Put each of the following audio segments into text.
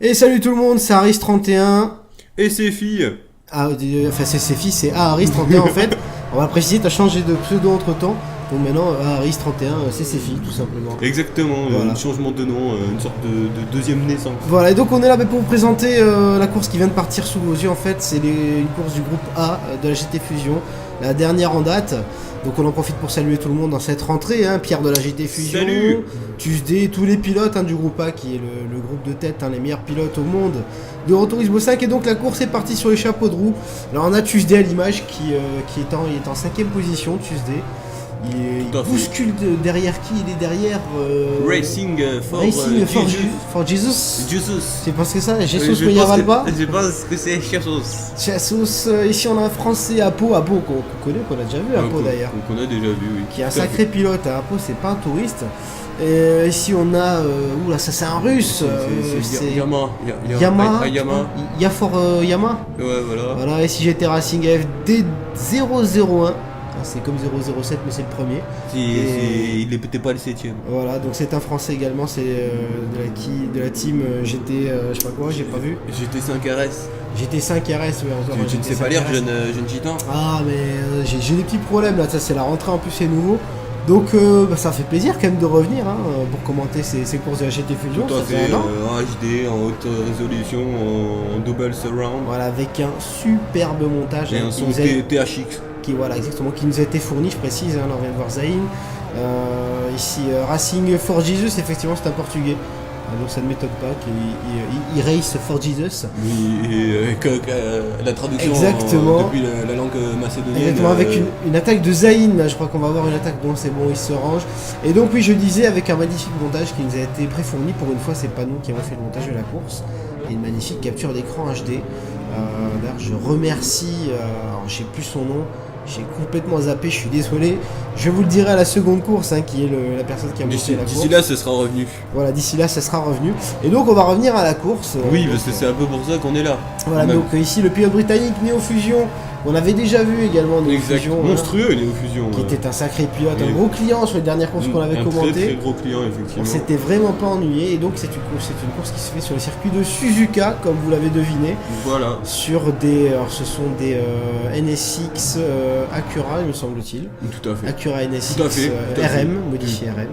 Et salut tout le monde, c'est Aris31. Et ses filles. Enfin c'est ses filles, c'est Aris31 en fait. On va préciser, t'as changé de pseudo entre temps. Donc maintenant Aris31 c'est ses filles tout simplement. Exactement, voilà. Un changement de nom, une sorte de deuxième naissance. Voilà, et donc on est là pour vous présenter la course qui vient de partir sous vos yeux en fait. C'est une course du groupe A de la GT Fusion, la dernière en date. Donc on en profite pour saluer tout le monde dans cette rentrée, hein. Pierre de la GT Fusion, Tuesday, tous les pilotes du groupe A qui est le groupe de tête, les meilleurs pilotes au monde de Gran Turismo 5. Et donc la course est partie sur les chapeaux de roue. Alors on a Tuesday à l'image qui est en 5ème position, Tuesday. Il bouscule derrière qui? Il est derrière Racing for Jesus. C'est parce que ça, Jesus Meyavalba. Je pense que c'est Jesus. Jesus, ici on a un français, Apo qu'on connaît, qu'on a déjà vu, Apo d'ailleurs. Qu'on a déjà vu, oui. Qui est un sacré pilote, Apo c'est pas un touriste. Et ici on a, oula ça c'est un russe. C'est Yama. Yafor Yama. Ouais voilà. Voilà, ici GT Racing FD 001. C'est comme 007 mais c'est le premier. Il n'est peut-être pas le 7ème. Voilà, donc c'est un français également, c'est de la team GT, je sais pas quoi, j'ai pas vu. GT5 RS. GT5 RS, ouais, encore. Tu ne sais pas lire, jeune gitan. Ah, mais j'ai des petits problèmes là, ça c'est la rentrée en plus, c'est nouveau. Donc ça fait plaisir quand même de revenir pour commenter ces courses de la GT Fusion. Tout à fait, en HD, en haute résolution, en double surround. Voilà, avec un superbe montage. Et un son THX. Voilà, exactement, qui nous a été fourni, je précise, là on vient de voir Zayn. Ici, Racing for Jesus, effectivement c'est un portugais. Donc ça ne m'étonne pas qu'il race for Jesus. Oui, et la traduction depuis la langue macédonienne. Exactement, avec une attaque de Zayn, là, je crois qu'on va avoir une attaque, bon c'est bon, il se range. Et donc oui, je disais, avec un magnifique montage qui nous a été préfourni, pour une fois c'est pas nous qui avons fait le montage de la course. Et une magnifique capture d'écran HD. D'ailleurs je remercie, je sais plus son nom. J'ai complètement zappé, je suis désolé. Je vous le dirai à la seconde course, qui est la personne qui a monté la course. D'ici là, ce sera revenu. Voilà, d'ici là, ça sera revenu. Et donc, on va revenir à la course. Oui, parce que c'est un peu pour ça qu'on est là. Voilà, donc ici, le pilote britannique Neo Fusion. On avait déjà vu également Neo Fusion. Monstrueux, Neo Fusion. Qui était un sacré pilote, un gros client sur les dernières courses qu'on avait commentées. Un très gros client, effectivement. On s'était vraiment pas ennuyé. Et donc, c'est une course qui se fait sur le circuit de Suzuka, comme vous l'avez deviné. Voilà. Sur des. Alors, ce sont des NSX Acura, il me semble-t-il. Tout à fait. Acura NSX tout à fait. RM, modifié RM.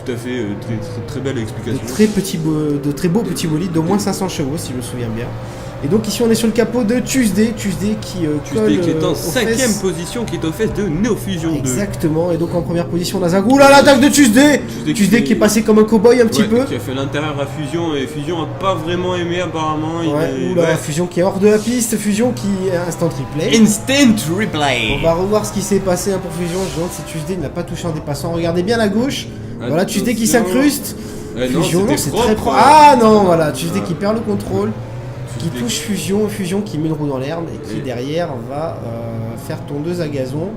Tout à fait, très belle explication. De très beaux petits bolides d'au moins 500 chevaux, si je me souviens bien. Et donc ici on est sur le capot de Tuesday qui est en 5ème position, qui est aux fesses de Neo Fusion 2. Exactement, et donc en première position on a Zagou, là l'attaque de Tuesday qui est passé comme un cow-boy un petit peu. Qui a fait l'intérieur à Fusion, et Fusion a pas vraiment aimé apparemment. Fusion qui est hors de la piste, Fusion qui est instant replay. Instant replay. On va revoir ce qui s'est passé pour Fusion, je me demande si Tuesday n'a pas touché en dépassant. Regardez bien à gauche, voilà Tuesday qui s'incruste. Fusion, non, c'est très propre. Ah non, voilà, Tuesday qui perd le contrôle. Qui touche Fusion qui met une roue dans l'herbe et qui derrière va faire tondeuse à gazon.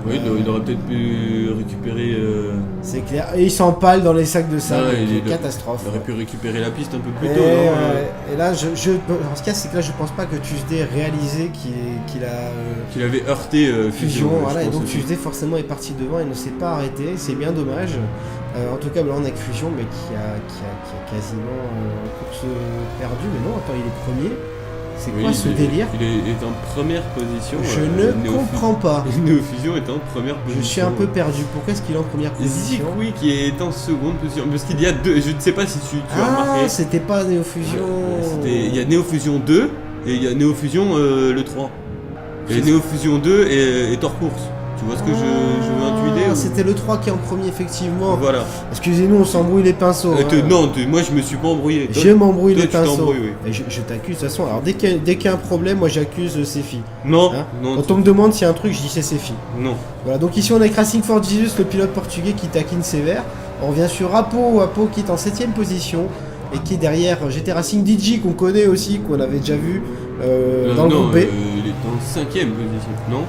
Oui, il aurait peut-être pu récupérer. C'est clair, et il s'empale dans les sacs de sable, catastrophe. Il aurait pu récupérer la piste un peu plus tôt. Et là, en ce cas, c'est que là, je pense pas que Tuesday réalisait qu'il avait heurté Fusion. Voilà, et donc Tuesday forcément est parti devant et ne s'est pas arrêté, c'est bien dommage. En tout cas, là on a que Fusion, mais qui a quasiment course perdue. Mais non, attends, il est premier. C'est quoi ce délire? Il est en première position. Je ne comprends pas. Neo Fusion est en première position. Je suis un peu perdu. Pourquoi est-ce qu'il est en première position? Oui, qui est en seconde position. Parce qu'il y a deux. Je ne sais pas si tu as remarqué. Ah, c'était pas Neo Fusion. Il y a Neo Fusion 2 et il y a Neo Fusion le 3. Et Neo Fusion 2 est hors course. Tu vois ce que je veux intuiter C'était le 3 qui est en premier, effectivement. Voilà. Excusez-nous, on s'embrouille les pinceaux. Non, moi je me suis pas embrouillé. Je m'embrouille les pinceaux. Oui. Je t'accuse, de toute façon. Alors dès qu'il y a un problème, moi j'accuse Sefi. Non. Quand on me demande s'il y a un truc, je dis c'est Sefi. Non. Voilà, donc ici on a avec Racing for Jesus, le pilote portugais qui taquine sévère. On revient sur Apo qui est en 7ème position. Et qui est derrière GT Racing DJ qu'on connaît aussi, qu'on avait déjà vu dans le groupe B. Il est en 5ème position, non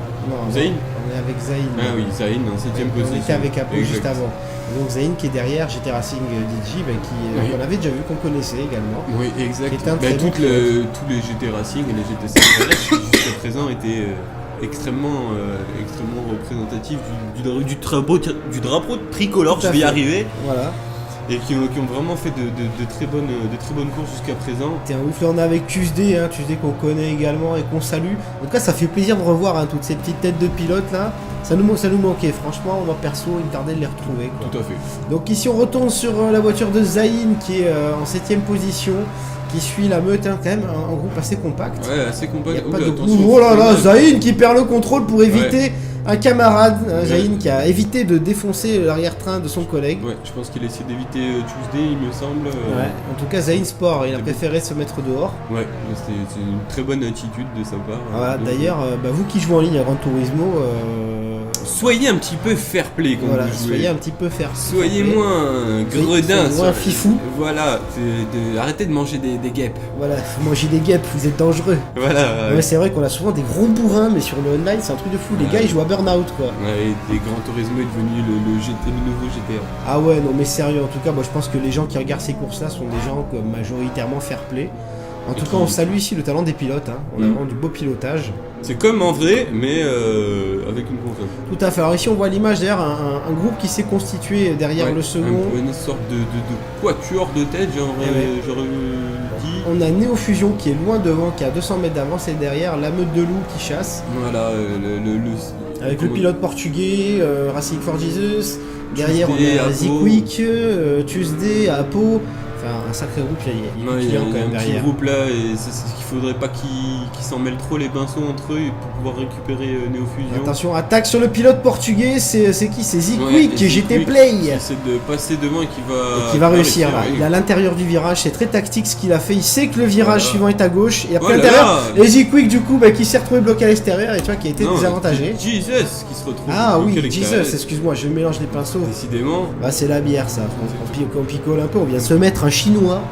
Zayn. On est avec Zayn. Ah oui, Zayn en 7ème position. On était avec Apo juste avant. Donc Zayn qui est derrière GT Racing DJ, qu'on avait déjà vu, qu'on connaissait également. Oui, exact. Tous les GT Racing et les GT5 jusqu'à présent étaient extrêmement représentatifs du drapeau tricolore, je vais y arriver. Voilà. et qui ont vraiment fait de très bonnes courses jusqu'à présent. T'es un ouf, là on est avec Tuesday, Tuesday qu'on connaît également et qu'on salue. En tout cas ça fait plaisir de revoir toutes ces petites têtes de pilotes là. Ça nous manquait, franchement, moi perso, il me tardait de les retrouver, quoi. Tout à fait. Donc ici on retourne sur la voiture de Zayn qui est en 7ème position, qui suit la meute, quand même, un groupe assez compact. Ouais, assez compact. Pas de... Oh là là, Zayn qui perd le contrôle pour éviter... Ouais. Un camarade, Zayn, qui a évité de défoncer l'arrière-train de son collègue. Ouais, je pense qu'il a essayé d'éviter Tuesday, il me semble. Ouais, en tout cas, Zayn Sport, il a préféré se mettre dehors. Ouais, c'est une très bonne attitude de sa part. Voilà, d'ailleurs, vous qui jouez en ligne à Gran Turismo, soyez un petit peu fair play quand vous jouez. Soyez un petit peu Soyez moins gredin. Moins fifou. Voilà, arrêtez de manger des guêpes. Voilà, vous mangez des guêpes, vous êtes dangereux. Voilà. Ouais, c'est vrai qu'on a souvent des gros bourrins, mais sur le online, c'est un truc de fou. Les gars, ils jouent à Burnout, quoi. Ouais, et Gran Turismo est devenu le nouveau GTA. Ah ouais, non, mais sérieux, en tout cas, moi je pense que les gens qui regardent ces courses-là sont des gens majoritairement fair play. En tout cas, on salue ici le talent des pilotes. On a vraiment du beau pilotage. C'est comme en vrai, mais avec une console. Tout à fait. Alors ici, on voit l'image d'ailleurs, un groupe qui s'est constitué derrière le second. Une sorte de quatuor de tête, j'aurais dit. On a Neo Fusion qui est loin devant, qui a 200 mètres d'avance, et derrière la meute de loups qui chasse. Voilà, avec le pilote portugais, Racing for Jesus. Derrière, on a Ziquick, Tuesday, Apo. Enfin, un sacré groupe, il y a un client quand même derrière. Petit groupe là, et c'est ce qu'il faudrait pas qu'ils s'en mêlent trop les pinceaux entre eux pour pouvoir récupérer Neo Fusion. Attention, attaque sur le pilote portugais, c'est qui? C'est Ziquick, qui est GT Play. Qui essaie de passer devant et qui va réussir là. Il est à l'intérieur du virage, c'est très tactique ce qu'il a fait. Il sait que le virage suivant est à gauche et après l'intérieur. Et Ziquick du coup qui s'est retrouvé bloqué à l'extérieur et tu vois qui a été désavantagé. Jesus qui se retrouve. Ah oui, Jesus, excuse-moi, je mélange les pinceaux. Décidément. Ah, c'est la bière ça. On picole un peu, on vient de se mettre un chinois.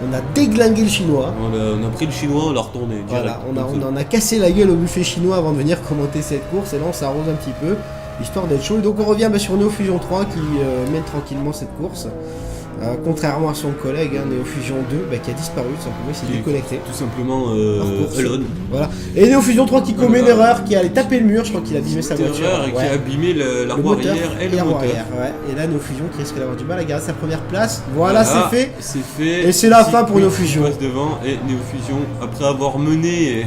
On a déglingué le chinois. On a pris le chinois, on l'a retourné. Voilà, on en a cassé la gueule au buffet chinois avant de venir commenter cette course. Et là, on s'arrose un petit peu, histoire d'être chaud. Et donc, on revient sur Neo Fusion 3 qui mène tranquillement cette course. Contrairement à son collègue, Neo Fusion 2, qui a disparu, tout simplement, il s'est déconnecté. Tout simplement, alone. Voilà. Et Neo Fusion 3 qui commet une erreur, qui allait taper le mur, je crois qu'il a abîmé sa voiture. Et qui a abîmé la roue arrière et le moteur. Et là, Neo Fusion qui risque d'avoir du mal à garder sa première place. Voilà, c'est fait. C'est fait. Et c'est la fin pour Neo Fusion. Passe devant et Neo Fusion, après avoir mené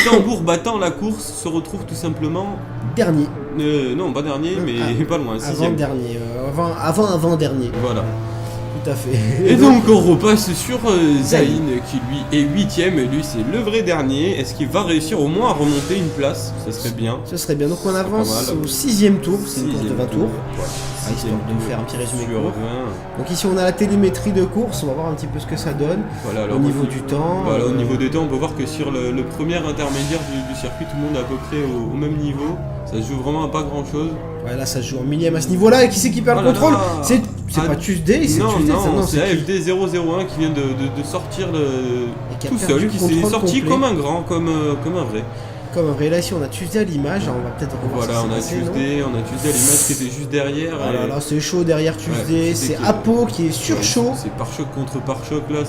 tambour battant la course, se retrouve tout simplement dernier. Non, pas dernier, mais pas loin. Avant-dernier. Avant-dernier. Voilà. Tout à fait. Et donc on repasse sur Zayn qui lui est 8ème et lui c'est le vrai dernier. Est-ce qu'il va réussir au moins à remonter une place? Ça serait bien. Ce serait bien. Donc on avance au 6ème tour, c'est une course de 20 tours. Histoire de vous faire un petit résumé court. Donc ici on a la télémétrie de course, on va voir un petit peu ce que ça donne. Voilà, au niveau du temps. Voilà, au niveau des temps, on peut voir que sur le premier intermédiaire du circuit, tout le monde est à peu près au même niveau. Ça se joue vraiment à pas grand chose. Ouais, là ça se joue en millième à ce niveau-là. Et qui c'est qui perd le contrôle? C'est pas Tuesday, c'est Tuesday. Non, c'est AFD001 qui vient de sortir tout seul, qui s'est sorti comme un grand, comme un vrai. Comme un vrai, là ici on a Tuesday à l'image, on va peut-être revoir. Voilà, on a Tuesday à l'image qui était juste derrière. Voilà, là c'est chaud derrière Tuesday, c'est Apo qui est sur chaud. C'est pare-choc contre pare-choc là,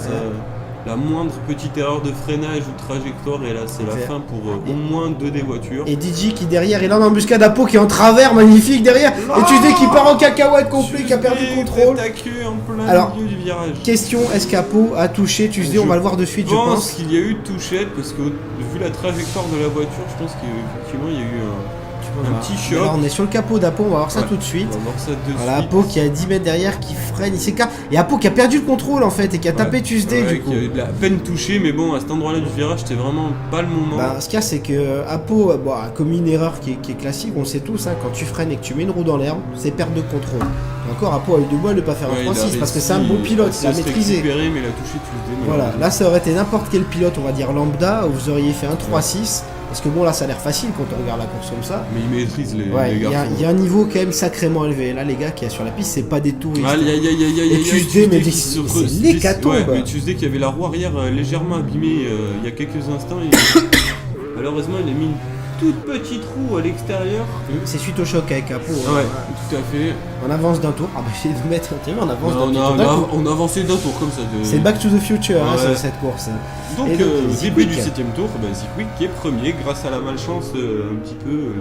la moindre petite erreur de freinage ou de trajectoire et là c'est la fin pour au moins 2 des voitures. Et DJ qui derrière est là en embuscade, Apo qui est en travers, magnifique derrière. Et Tuesday qui part en cacahuète complet, qui a perdu le contrôle. En plein milieu du virage. Question, est-ce qu'Apo a touché Tuesday? On va le voir de suite, je pense. Je pense qu'il y a eu touchette parce que vu la trajectoire de la voiture, je pense qu'effectivement il y a eu un petit choc. Alors on est sur le capot d'Apo, on va voir ça tout de suite. On va voir ça de suite. Voilà, Apo qui est à 10 mètres derrière, qui freine, il s'écarte. Et Apo qui a perdu le contrôle en fait et qui a tapé Tuesday du coup. Qui a à peine touché, mais bon, à cet endroit-là du virage, c'était vraiment pas le moment. Ce qu'il y a, c'est que Apo a commis une erreur qui est classique, on le sait tous, quand tu freines et que tu mets une roue dans l'herbe, c'est perte de contrôle. Et encore, Apo a eu du mal de pas faire un 3-6 parce que c'est un bon pilote, il a maîtrisé. Mais il a touché Tuesday. Voilà, là ça aurait été n'importe quel pilote, on va dire lambda, où vous auriez fait un 3-6. Parce que bon là ça a l'air facile quand on regarde la course comme ça. Mais il maîtrise les garçons. Il y a un niveau quand même sacrément élevé. Là les gars qui est sur la piste c'est pas des touristes. Et Tuesday mais c'est l'hécatombe. Ouais, mais Tuesday qui avait la roue arrière légèrement abîmée il y a quelques instants. Malheureusement il a mis une toute petite roue à l'extérieur. C'est suite au choc avec Apo. Ouais, tout à fait. On avance d'un tour. J'ai de mettre on avance d'un tour. On a avancé d'un tour comme ça. C'est Back to the Future cette course. Donc début du 7ème tour, Ziquick qui est premier grâce à la malchance un petit peu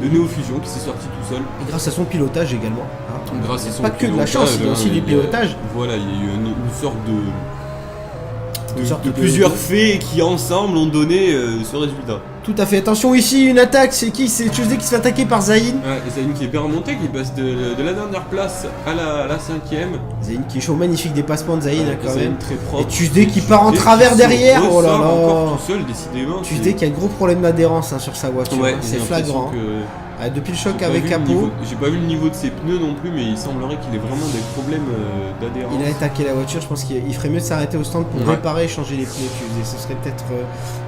de Neo Fusion qui s'est sorti tout seul. Et grâce à son pilotage également. Hein. Grâce à son pas que de la chance, il y a aussi du pilotage. Voilà, il y a eu une sorte de de plusieurs faits qui ensemble ont donné ce résultat. Tout à fait. Attention ici, une attaque. C'est qui? C'est Tuesday qui se fait attaquer par Zayn. Ouais, Zayn qui est bien remonté, qui passe de la dernière place à la 5ème. Zayn qui est chaud, magnifique dépassement de Zayn quand Zayn même. très propre. Et Tuesday qui part en travers derrière. Oh là là. Encore tout seul, décidément. Tuesday qui a un gros problème d'adhérence hein, sur sa voiture. Ouais, hein, c'est j'ai flagrant. l'impression que- Depuis le choc J'ai pas avec vu le Apo, niveau- J'ai pas vu le niveau de ses pneus non plus, mais il semblerait qu'il ait vraiment des problèmes d'adhérence. il a attaqué la voiture. Je pense qu'il ferait mieux de s'arrêter au stand pour Ouais. réparer et changer les pneus Tuesday. Ce serait peut-être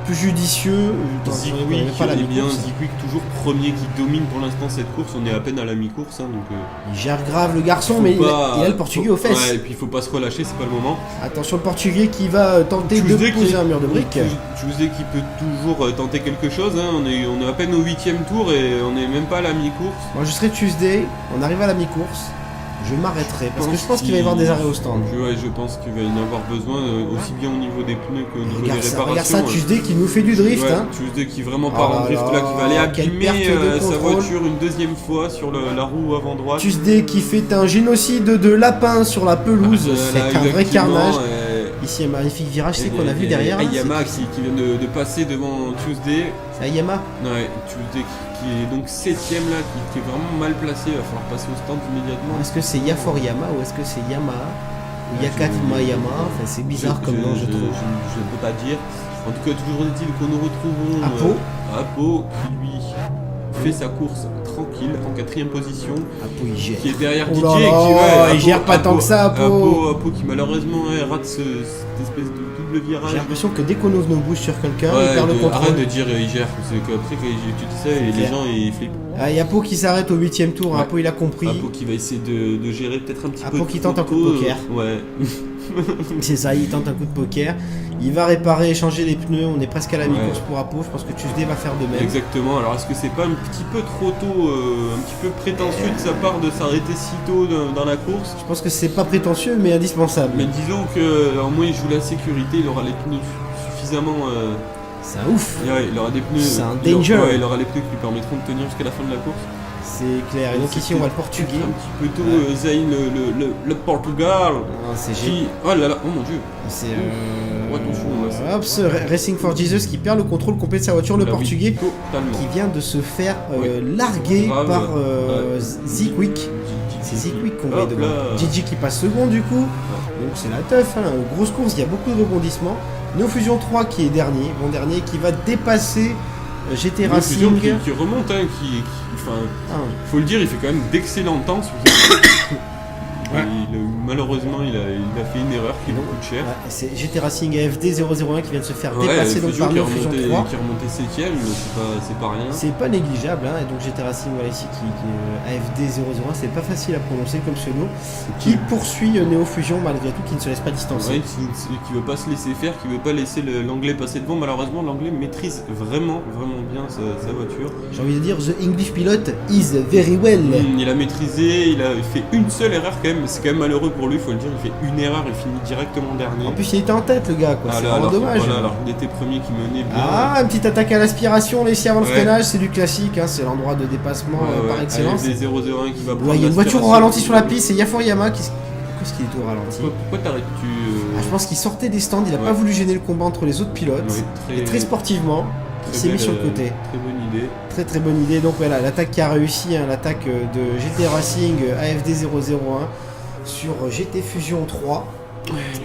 plus judicieux. Ziquick, pas la eh bien, mi-course. Ziquick toujours premier qui domine pour l'instant cette course. On est à peine à la mi-course, hein, donc. Il gère grave le garçon, Faut mais il pas- a le portugais aux fesses. Ouais, et puis il faut pas se relâcher, c'est pas le moment. Attention le portugais qui va tenter de Tuesday poser un mur de briques. Tuesday qui peut toujours tenter quelque chose. Hein. On est à peine au 8ème tour et on est même pas à la mi-course. Moi je serai Tuesday, on arrive à la mi-course, je m'arrêterai parce que je pense qu'il va y avoir des arrêts au stand. Je pense qu'il va y en avoir besoin aussi bien au niveau des pneus qu'au niveau des réparations. Regarde ça, Tuesday qui nous fait du drift. Ouais, hein. Tuesday qui vraiment part Oh en drift là là, qui va aller là, quelle abîmer perte de sa contrôle. voiture une deuxième fois sur la roue avant droite. Tuesday qui fait un génocide de lapin sur la pelouse, c'est un vrai exactement, carnage. Ici un magnifique virage, c'est qu'on a vu derrière. hein, Ayama qui vient de passer devant Tuesday. c'est Ayama. Ouais, Tuesday qui est donc 7ème là, qui est vraiment mal placé, il va falloir passer au stand immédiatement. Est-ce que c'est Yafor Yama ou est-ce que c'est Yamaha ou Yakatma Yama? Enfin, c'est bizarre comme nom je trouve. Je ne peux pas dire. En tout cas, toujours est-il que nous retrouvons Apo qui lui fait sa course tranquille en 4ème position. Apo il gère. Qui est derrière Oh DJ là et qui là, il gère pas tant que ça, Apo. Apo qui malheureusement rate cette espèce de double virage. J'ai l'impression que dès qu'on ouvre nos bouches sur quelqu'un, il perd le contrôle. Arrête de dire il gère, c'est qu'après quand tu dis ça, les clair. gens ils flippent. Ah, y a Apo qui s'arrête au 8ème tour, Ouais. Apo il a compris. Apo qui va essayer de gérer peut-être un petit peu. Apo qui tente un coup de poker. Ouais. C'est ça, il tente un coup de poker. Il va réparer, changer les pneus. On est presque à la mi-course pour Apo. Je pense que Tuesday va faire de même. Exactement. Alors est-ce que c'est pas un petit peu trop tôt, un petit peu prétentieux de sa part de s'arrêter si tôt dans la course? Je pense que c'est pas prétentieux, mais indispensable. Mais disons que au moins il joue la sécurité, il aura les pneus suffisamment. C'est un ouf. Ouais, il aura des pneus. C'est un danger. Il aura les pneus qui lui permettront de tenir jusqu'à la fin de la course. C'est clair. Et donc ici on voit le portugais. Un petit peu tôt, Zayn, le Portugal. Ah, c'est Qui... Oh là là, oh mon dieu. C'est Attention, là, c'est- hop, ce Racing for Jesus qui perd le contrôle complet de sa voiture, le Là, oui, portugais totalement. qui vient de se faire Ouais. larguer Grave. par Ouais. Ziquick. C'est Ziquick qu'on voit Hop devant. là. Gigi qui passe second du coup. Donc c'est la teuf, hein. Grosse course, il y a beaucoup de rebondissements. Neo Fusion 3 qui est dernier, bon dernier, qui va dépasser GT Neo Fusion Racing. qui remonte, hein, enfin, Ah, faut le dire, il fait quand même d'excellents temps sur cette Ouais. malheureusement, il a fait une erreur qui lui coûte cher. ouais, c'est GT Racing AFD 001 qui vient de se faire Ouais, dépasser donc Fusion par qui est Neo Fusion remonté, 3. qui est remonté 7ème, mais c'est pas rien. C'est pas négligeable, hein. Et donc GT Racing voilà ici qui AFD 001, c'est pas facile à prononcer comme ce nom, qui poursuit Neo Fusion malgré tout, qui ne se laisse pas distancer. Ouais, qui veut pas se laisser faire, qui veut pas laisser l'anglais passer devant. Malheureusement, l'anglais maîtrise vraiment bien sa voiture. J'ai envie de dire, the English pilot is very well. Il a maîtrisé, il a fait une seule erreur quand même, c'est quand même malheureux pour lui, faut le dire, il fait une erreur et finit directement dernier. En plus, il était en tête, le gars, quoi. Ah C'est là, vraiment dommage. Voilà, alors qu'il était premier qui menait bien. Ah, une petite attaque à l'aspiration, là, ici avant le Ouais. freinage, c'est du classique, hein, c'est l'endroit de dépassement par excellence. Des 001 qui va prendre Ouais, il y a une voiture au l'aspiration. ralenti sur la piste, c'est Yafor Yama qui. Pourquoi est-ce qu'il est au ralenti? Pourquoi t'arrêtes-tu Ah, je pense qu'il sortait des stands, il a Ouais. pas voulu gêner le combat entre les autres pilotes. Et très sportivement, il s'est mis sur le côté. Très bonne idée. Très bonne idée. Donc voilà, l'attaque qui a réussi, hein, l'attaque de GT Racing AFD 001 sur GT Fusion 3.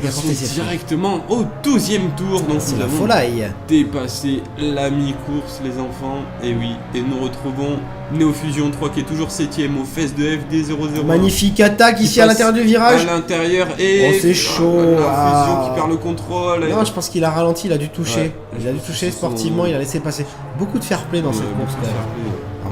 Ils sont directement au 12e tour, donc C'est nous la avons folie. dépassé la mi-course les enfants, et oui, et nous retrouvons Neo Fusion 3 qui est toujours 7ème aux fesses de FD 001. Magnifique attaque ici à l'intérieur du virage. À l'intérieur et Oh, c'est chaud. la Fusion Ah. qui perd le contrôle. Non, je pense qu'il a ralenti, il a dû toucher. Ouais. Il a dû toucher Ils sont- sportivement, il a laissé passer. Beaucoup de fair play dans cette course quand même.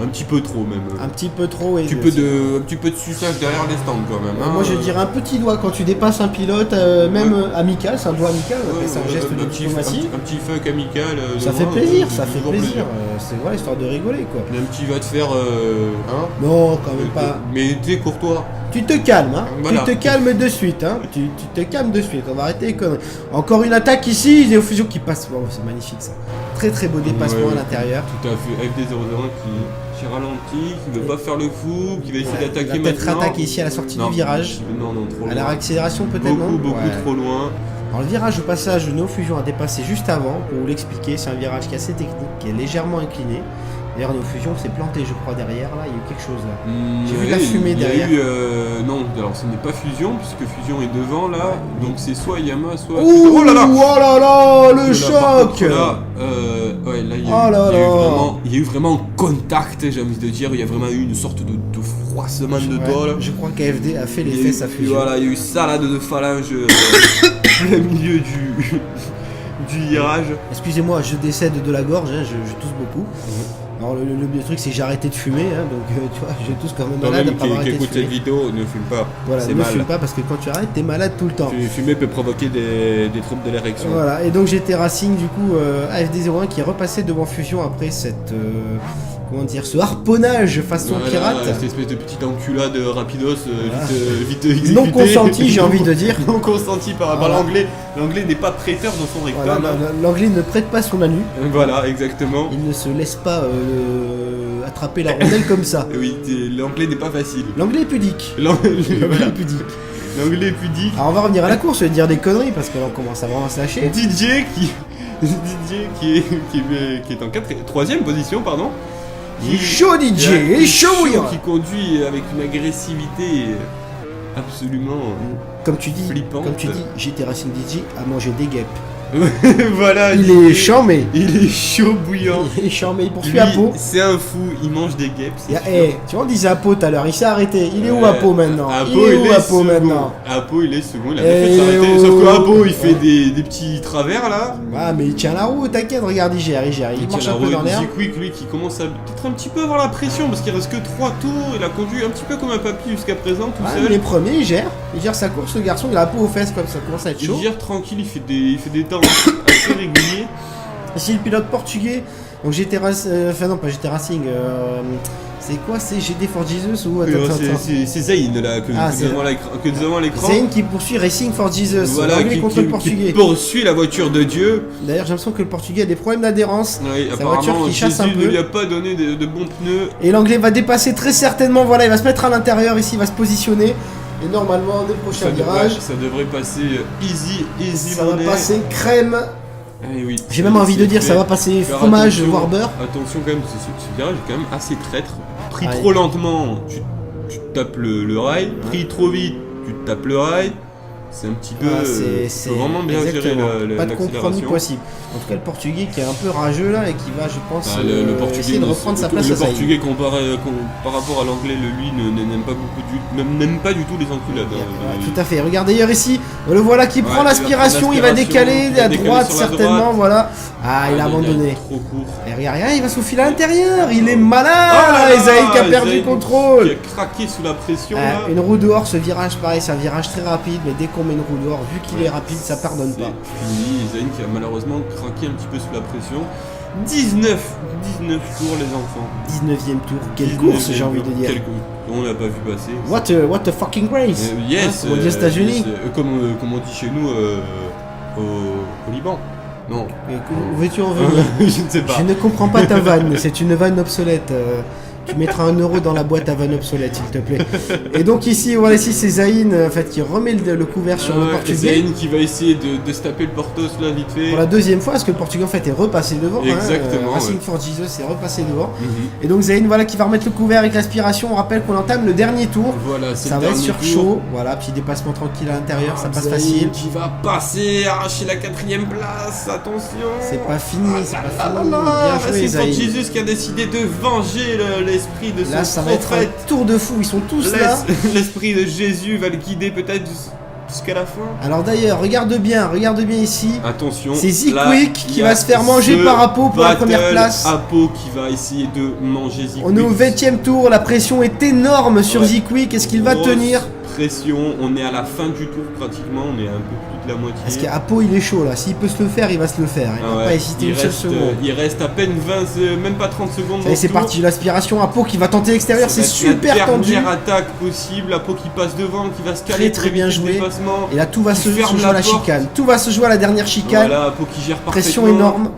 Un petit peu trop même. Un petit peu trop. Et Un petit peu de suçage derrière les stands quand même. hein. Moi je dirais un petit doigt quand tu dépasses un pilote, même amical, c'est un doigt amical, on appelle ça un geste de diplomatie. Un petit fuck amical. Ça de fait moi, plaisir, de ça fait toujours plaisir. C'est vrai, histoire de rigoler quoi. Un petit va te faire hein. Non, quand même pas. Mais t'es courtois. Tu te calmes, hein. Voilà. Tu te calmes de suite, hein. Tu te calmes de suite. On va arrêter les conneries. Encore une attaque ici, Néo Fusion qui passe. Oh, c'est magnifique ça. Très très beau dépassement Ouais, à l'intérieur. Tout à fait. FD001 qui ralentit, qui veut pas faire le fou, qui va essayer Ouais, d'attaquer il va peut-être maintenant. rattaquer ici à la sortie du virage. Non, trop loin. À la réaccélération peut-être, non. Beaucoup Ouais. trop loin. Alors le virage au passage de Néo Fusion a dépassé juste avant, pour vous l'expliquer, c'est un virage qui est assez technique, qui est légèrement incliné. D'ailleurs Néo Fusion s'est planté je crois derrière, là il y a eu quelque chose là. J'ai vu de la fumée derrière. Il y a eu, non, alors ce n'est pas Fusion, puisque Fusion est devant là, Ouais. donc c'est soit Yamaha, soit... Ouh, Oh là là oh là là, le Là, par contre, choc. là, ouais, là, Oh là là. il y a eu vraiment un contact, j'ai envie de dire, il y a vraiment eu une sorte de froissement de Ouais, doigts là. je crois qu'AFD a fait Il y a l'effet eu- sa Fusion. Voilà, il y a eu salade de phalange plein milieu du virage. Excusez-moi, je décède de la gorge, hein, je tousse beaucoup. Alors le truc c'est que j'ai arrêté de fumer, hein, donc tu vois, je tousse quand même malade Toi-même après avoir qui arrêté de écoute cette fumer. vidéo, ne fume pas. Voilà, c'est ne mal. fume pas parce que quand tu arrêtes, t'es malade tout le temps. Fumer peut provoquer des troubles de l'érection. Voilà, et donc j'étais Racing du coup AFD01 qui est repassé devant Fusion après cette comment dire, ce harponnage façon Voilà, pirate. cette espèce de petite enculade rapidos Voilà. vite exécutée. Non consenti, j'ai envie de dire. Non consenti par Voilà. l'anglais. L'anglais n'est pas prêteur dans son Voilà, rectum. l'anglais ne prête pas son anu, Voilà, exactement. il ne se laisse pas attraper la rondelle comme ça. Oui, l'anglais n'est pas facile. L'anglais est pudique. L'anglais L'anglais est pudique. l'anglais est pudique. Alors on va revenir à la course, je vais dire des conneries parce que là on commence à vraiment se lâcher. DJ qui est en 3ème position, pardon. Il est chaud DJ, il est chaud bouillant. Qui conduit avec une agressivité absolument Comme tu dis, flippante. comme tu dis, j'étais Racing DJ à manger des guêpes. Voilà, Il est charmé. Il est chaud bouillant. Il est charmé, il poursuit Lui, Apo. c'est un fou, il mange des guêpes. c'est sûr. Tu vois, on disait Apo tout à l'heure, il s'est arrêté. Il est où Apo maintenant? Apo, Il est où Apo second. maintenant? Apo, il est second, il a Et bien fait de il est s'arrêter. où Sauf que Apo, il fait des petits travers là. Ah, mais il tient la roue, t'inquiète, regarde, il gère. Il marche un peu dans l'air. Quick, lui, qui commence à peut-être un petit peu avoir la pression parce qu'il reste que 3 tours. Il a conduit un petit peu comme un papy jusqu'à présent, tout Ouais, seul. mais les premiers, il gère sa course, le garçon, il a la peau aux fesses comme ça, commence à être chaud. Il gère tranquille, il fait des temps assez réguliers. Ici, le pilote portugais, donc j'étais enfin non, pas j'étais Racing, c'est quoi, c'est GD for Jesus ou attends. C'est Zayn là que Ah, nous avons à l'écran. Zayn qui poursuit Racing for Jesus, Voilà, l'anglais contre le qui portugais. poursuit la voiture de Dieu. D'ailleurs, j'ai l'impression que le portugais a des problèmes d'adhérence. Oui, Sa voiture apparemment, qui chasse un Jésus peu. ne lui a pas donné de bons pneus. Et l'anglais va dépasser très certainement, voilà, il va se mettre à l'intérieur ici, il va se positionner. Et normalement, dès le prochain virage, Ça devrait passer easy ça va money. passer crème. Eh oui, J'ai même envie de dire, ça va passer Faire fromage, attention, voire beurre. Attention quand même, ce virage est quand même assez traître. Pris Ouais. trop lentement, tu te tapes le rail. Pris trop vite, tu te tapes le rail. C'est un petit peu. Ah, c'est faut vraiment bien gérer exactement. Pas de compromis l'accélération. possible. En tout cas, le portugais qui est un peu rageux là et qui va, je pense, Ah, le Portugais essayer de reprendre sa place le à Zayn. Portugais par rapport à l'anglais, lui n'aime pas n'aime pas du tout les enculades. Ouais, tout à fait. Regardez d'ailleurs ici, le voilà qui Ouais, prend il va l'aspiration, prendre il va l'aspiration, décaler il va à décaler droite sur la certainement, droite. voilà. Ah, il a abandonné. Trop court. Et regarde, il va se faufiler à l'intérieur, il est malin. Oh là là, Zayn qui a perdu Zayn contrôle. Qui a craqué sous la pression là. Une roue dehors, ce virage pareil, c'est un virage très rapide, mais dès qu'on met une roue dehors, vu qu'il est rapide, ça pardonne pas. Fini, Zayn qui a malheureusement craqué un petit peu sous la pression. 19 tours les enfants. 19ème tour, quelle 19e course j'ai envie de tour, dire. quelle course. On l'a pas vu passer. What a fucking race. Yes, Comme on dit aux États-Unis. yes, comme on dit chez nous au Liban. Non. Où veux-tu en venir? Je ne sais pas. Je ne comprends pas ta vanne, c'est une vanne obsolète. Tu mettras 1 euro dans la boîte à vanne obsolète, s'il te plaît. Et donc ici, voilà, ici c'est Zayn en fait, qui remet le couvert sur le portugais. Zayn qui va essayer de se taper le Portos là vite fait. Pour la deuxième fois, parce que le portugais en fait est repassé devant. Exactement, Racing ouais. for Jesus est repassé devant. Mhm. Et donc Zayn, voilà, qui va remettre le couvert avec l'aspiration. On rappelle qu'on entame le dernier tour. Voilà, c'est Ça le va être dernier sur tour. chaud. Voilà, petit dépassement tranquille à l'intérieur, ça passe Zayn facile. qui va passer, arracher la 4ème place, attention. C'est pas fini, c'est pas Ah fini. là, Bien joué, c'est pour Zayn. Jésus qui a décidé de venger l'esprit de son Là, ça va être prophète. un tour de fou. Ils sont tous là. L'esprit de Jésus va le guider peut-être jusqu'à la fin. Alors d'ailleurs, regarde bien ici. Attention. C'est là, Quick qui il y va a se faire manger ce par Apo pour la première battle. place. Apo qui va essayer de manger Quick. On est au 20ème tour, la pression est énorme sur Ouais. Quick. Est-ce qu'il va Grosse tenir? pression, on est à la fin du tour pratiquement, on est un peu plus de la moitié. Parce qu'Apo il est chaud là, s'il peut se le faire, il va se le faire. Il va pas hésiter une seule seconde. Il reste à peine 20, même pas 30 secondes. Ça y est, c'est parti, l'aspiration. Apo qui va tenter l'extérieur, c'est super tendu. Dernière attaque possible, Apo qui passe devant, qui va se caler très bien joué. Dépassement, et là tout va se jouer à la chicane. Tout va se jouer à la dernière chicane. Voilà, Apo qui gère parfaitement. Pression énorme.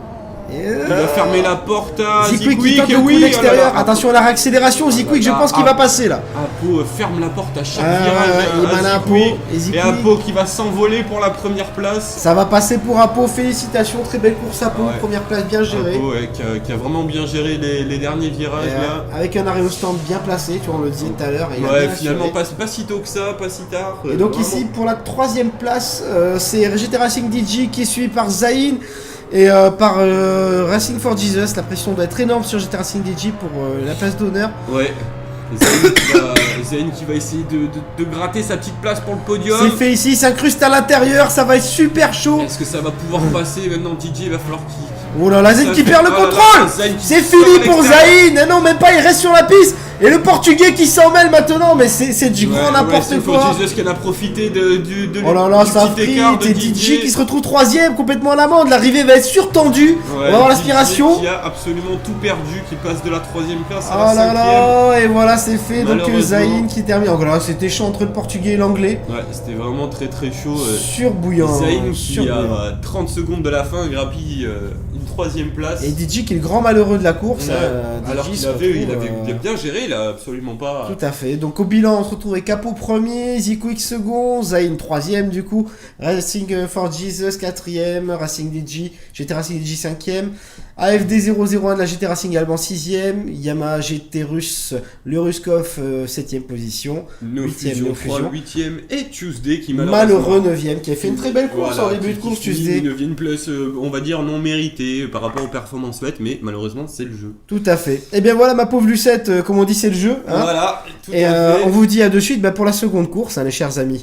Il va fermer la porte à Zikwick qui tente le coup d'extérieur. Attention à la réaccélération. Zikwick, je pense qu'il va passer là. Apo ferme la porte à chaque virage. Il est malin Apo. Et Apo qui va s'envoler pour la première place. Ça va passer pour Apo. Félicitations, très belle course Apo. Première place bien gérée. Apo qui a vraiment bien géré les derniers virages là. Avec un arrêt au stand bien placé, tu vois, on le disait tout à l'heure. Finalement pas si tôt que ça, pas si tard. Et donc ici pour la 3ème place, c'est GT Racing DJ qui est suivi par Zayn. Et par Racing for Jesus, la pression doit être énorme sur GT Racing DJ pour la place d'honneur. Ouais. Zayn qui va essayer de gratter sa petite place pour le podium. C'est fait ici, il s'incruste à l'intérieur, ça va être super chaud. Est-ce que ça va pouvoir passer maintenant? DJ, il va falloir qu'il... Oh là là, Zayn qui perd le contrôle. C'est fini pour Zayn. Non, même pas, il reste sur la piste. Et le portugais qui s'en mêle maintenant, mais c'est du grand n'importe quoi. Jesus qui en a profité de oh là là, ça frite. Et DJ qui se retrouve 3ème, complètement à l'amende. L'arrivée va être surtendue. On va avoir l'aspiration. Qui a absolument tout perdu, qui passe de la 3ème place à la 5ème. Oh là là, et voilà, c'est fait. Donc Zayn qui termine. Donc là, c'était chaud entre le portugais et l'anglais. Ouais, c'était vraiment très chaud. Surbouillant. Zayn qui a 30 secondes de la fin grappille une 3ème place. Et DJ qui est le grand malheureux de la course. Alors qu'il avait bien géré. Il a absolument pas... Tout à fait. Donc au bilan, on se retrouve avec Apo 1er, Zikwick 2nd, Zayn 3ème du coup, Racing for Jesus 4ème, Racing DJ, GT Racing DJ 5ème, AFD 001 de la GT Racing Allemand 6ème, Yamaha GT Russe, le Ruskov 7ème position, 8ème 8ème et Tuesday qui malheureux 9ème qui a fait une très belle course en début de course. Tuesday 9ème place, on va dire non méritée par rapport aux performances faites, mais malheureusement c'est le jeu. Tout à fait. Et bien voilà ma pauvre Lucette, comme on dit c'est le jeu. Hein, voilà. Et on vous dit à de suite pour la seconde course, hein, les chers amis.